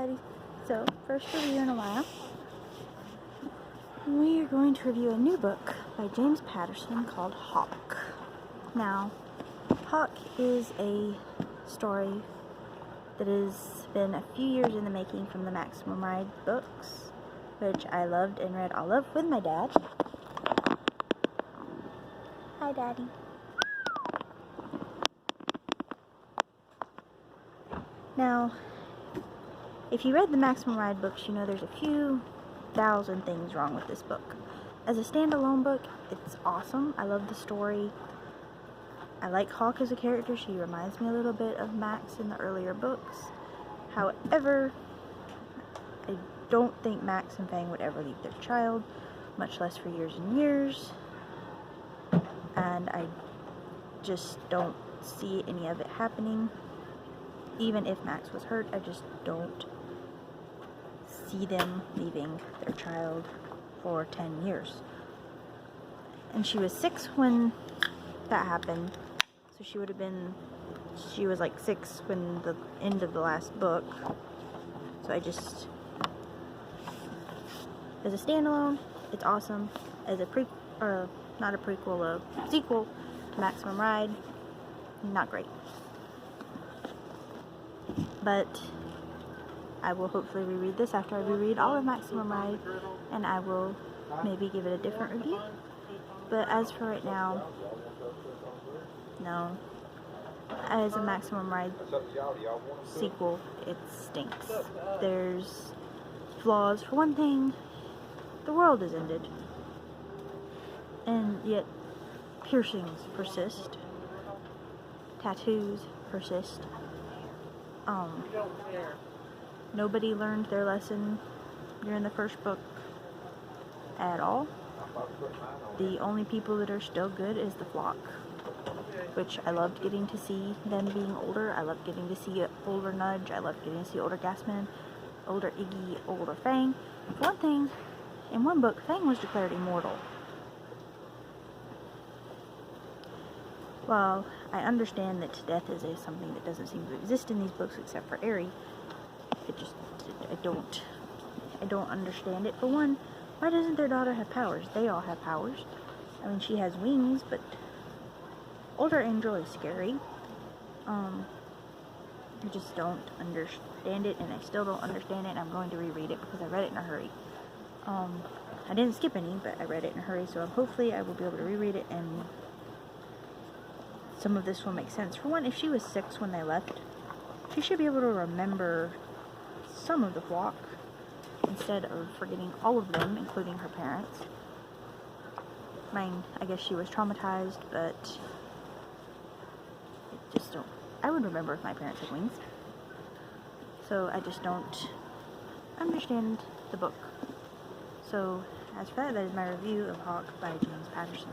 Daddy. So, first review in a while. We are going to review a new book by James Patterson called Hawk. Now, Hawk is a story that has been a few years in the making from the Maximum Ride books, which I loved and read all of with my dad. Hi, Daddy. Now, if you read the Maximum Ride books, you know there's a few thousand things wrong with this book. As a standalone book, it's awesome. I love the story. I like Hawk as a character. She reminds me a little bit of Max in the earlier books. However, I don't think Max and Fang would ever leave their child, much less for years and years. And I just don't see any of it happening. Even if Max was hurt, I just don't see them leaving their child for 10 years. And she was 6 when that happened. So she was like 6 when the end of the last book. So I just, as a standalone, it's awesome. As a sequel to Maximum Ride, not great. But I will hopefully reread this after I reread all of Maximum Ride, and I will maybe give it a different review. But as for right now, no. As a Maximum Ride sequel, it stinks. There's flaws. For one thing, the world has ended. And yet, piercings persist. Tattoos persist. Nobody learned their lesson during the first book at all. The only people that are still good is the flock, which I loved getting to see them being older. I loved getting to see older Nudge. I loved getting to see older Gasman, older Iggy, older Fang. For one thing, in one book, Fang was declared immortal. Well, I understand that death is something that doesn't seem to exist in these books except for Aerie. I don't understand it. For one, why doesn't their daughter have powers? They all have powers. I mean, she has wings, but older Angel is scary. I just don't understand it, and I still don't understand it, and I'm going to reread it because I read it in a hurry. I didn't skip any, but I read it in a hurry, so hopefully I will be able to reread it, and some of this will make sense. For one, if she was 6 when they left, she should be able to remember some of the flock instead of forgetting all of them, including her parents. I guess she was traumatized, but I would remember if my parents had wings. So I just don't understand the book. So as for that is my review of Hawk by James Patterson.